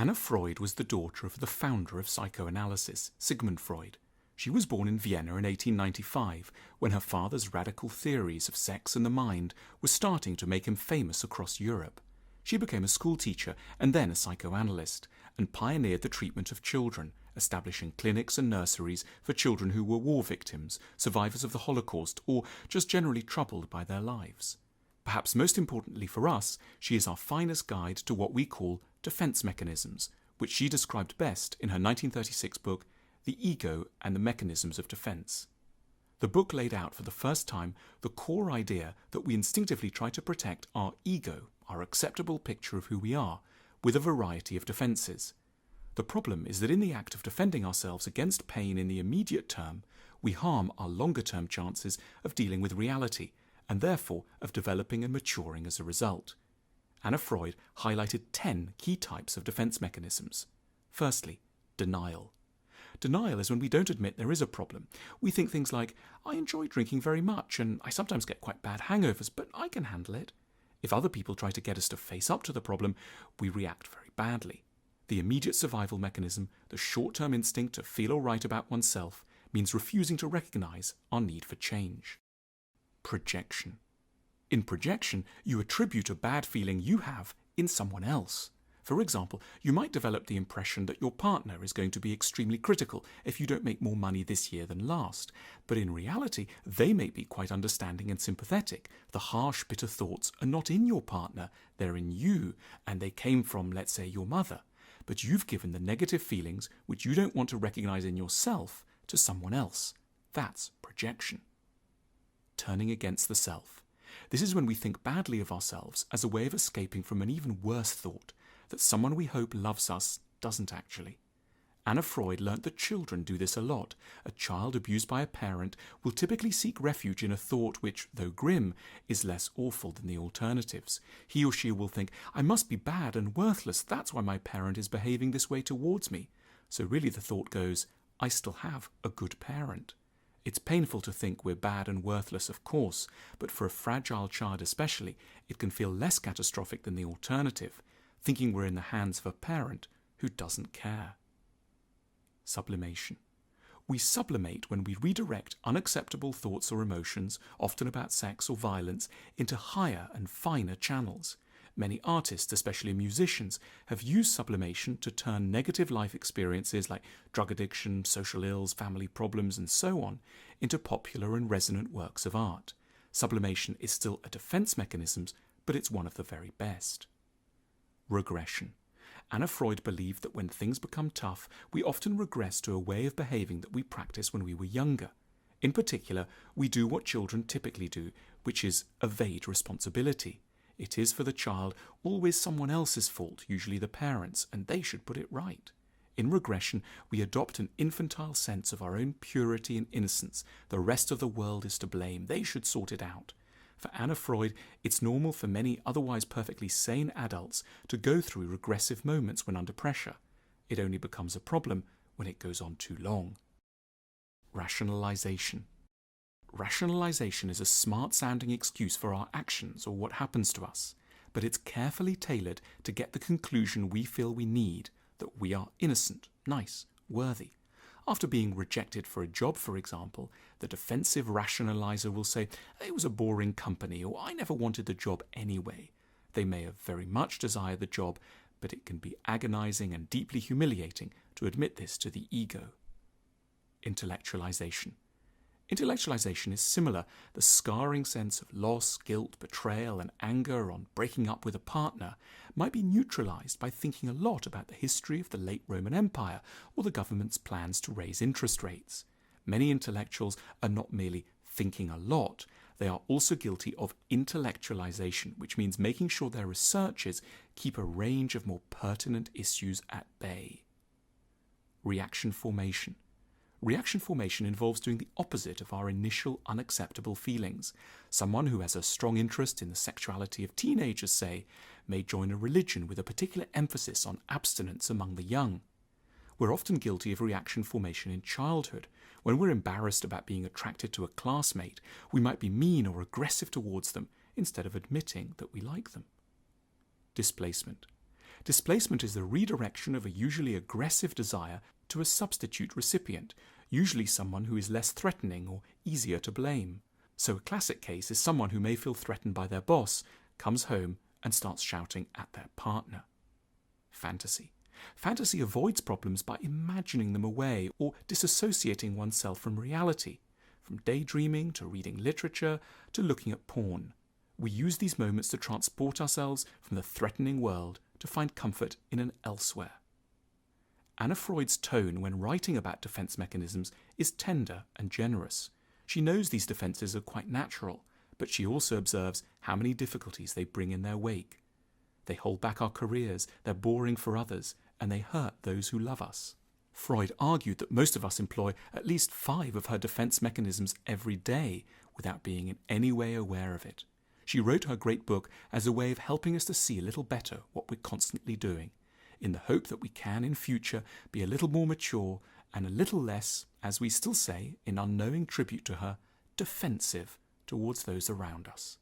Anna Freud was the daughter of the founder of psychoanalysis, Sigmund Freud. She was born in Vienna in 1895, when her father's radical theories of sex and the mind were starting to make him famous across Europe. She became a schoolteacher and then a psychoanalyst, and pioneered the treatment of children, establishing clinics and nurseries for children who were war victims, survivors of the Holocaust, or just generally troubled by their lives. Perhaps most importantly for us, she is our finest guide to what we call defense mechanisms, which she described best in her 1936 book, The Ego and the Mechanisms of Defense. The book laid out for the first time the core idea that we instinctively try to protect our ego, our acceptable picture of who we are, with a variety of defenses. The problem is that in the act of defending ourselves against pain in the immediate term, we harm our longer-term chances of dealing with reality, and therefore of developing and maturing as a result. Anna Freud highlighted 10 key types of defense mechanisms. Firstly, denial. Denial is when we don't admit there is a problem. We think things like, I enjoy drinking very much and I sometimes get quite bad hangovers, but I can handle it. If other people try to get us to face up to the problem, we react very badly. The immediate survival mechanism, the short-term instinct to feel all right about oneself, means refusing to recognize our need for change. Projection. In projection, you attribute a bad feeling you have in someone else. For example, you might develop the impression that your partner is going to be extremely critical if you don't make more money this year than last. But in reality, they may be quite understanding and sympathetic. The harsh, bitter thoughts are not in your partner, they're in you, and they came from, let's say, your mother. But you've given the negative feelings, which you don't want to recognize in yourself, to someone else. That's projection. Turning against the self. This is when we think badly of ourselves as a way of escaping from an even worse thought, that someone we hope loves us doesn't actually. Anna Freud learnt that children do this a lot. A child abused by a parent will typically seek refuge in a thought which, though grim, is less awful than the alternatives. He or she will think, I must be bad and worthless, that's why my parent is behaving this way towards me. So really the thought goes, I still have a good parent. It's painful to think we're bad and worthless, of course, but for a fragile child especially, it can feel less catastrophic than the alternative, thinking we're in the hands of a parent who doesn't care. Sublimation. We sublimate when we redirect unacceptable thoughts or emotions, often about sex or violence, into higher and finer channels. Many artists, especially musicians, have used sublimation to turn negative life experiences like drug addiction, social ills, family problems, and so on, into popular and resonant works of art. Sublimation is still a defense mechanism, but it's one of the very best. Regression. Anna Freud believed that when things become tough, we often regress to a way of behaving that we practiced when we were younger. In particular, we do what children typically do, which is evade responsibility. It is for the child always someone else's fault, usually the parents, and they should put it right. In regression, we adopt an infantile sense of our own purity and innocence. The rest of the world is to blame. They should sort it out. For Anna Freud, it's normal for many otherwise perfectly sane adults to go through regressive moments when under pressure. It only becomes a problem when it goes on too long. Rationalization. Rationalization is a smart-sounding excuse for our actions or what happens to us, but it's carefully tailored to get the conclusion we feel we need, that we are innocent, nice, worthy. After being rejected for a job, for example, the defensive rationalizer will say, it was a boring company, or I never wanted the job anyway. They may have very much desired the job, but it can be agonizing and deeply humiliating to admit this to the ego. Intellectualization. Intellectualization is similar. The scarring sense of loss, guilt, betrayal, and anger on breaking up with a partner might be neutralized by thinking a lot about the history of the late Roman Empire or the government's plans to raise interest rates. Many intellectuals are not merely thinking a lot, they are also guilty of intellectualization, which means making sure their researchers keep a range of more pertinent issues at bay. Reaction formation. Reaction formation involves doing the opposite of our initial unacceptable feelings. Someone who has a strong interest in the sexuality of teenagers, say, may join a religion with a particular emphasis on abstinence among the young. We're often guilty of reaction formation in childhood. When we're embarrassed about being attracted to a classmate, we might be mean or aggressive towards them instead of admitting that we like them. Displacement. Displacement is the redirection of a usually aggressive desire to a substitute recipient, usually someone who is less threatening or easier to blame. So a classic case is someone who may feel threatened by their boss, comes home and starts shouting at their partner. Fantasy. Fantasy avoids problems by imagining them away or disassociating oneself from reality, from daydreaming to reading literature to looking at porn. We use these moments to transport ourselves from the threatening world to find comfort in an elsewhere. Anna Freud's tone when writing about defense mechanisms is tender and generous. She knows these defenses are quite natural, but she also observes how many difficulties they bring in their wake. They hold back our careers, they're boring for others, and they hurt those who love us. Freud argued that most of us employ at least 5 of her defense mechanisms every day without being in any way aware of it. She wrote her great book as a way of helping us to see a little better what we're constantly doing, in the hope that we can in future be a little more mature and a little less, as we still say in unknowing tribute to her, defensive towards those around us.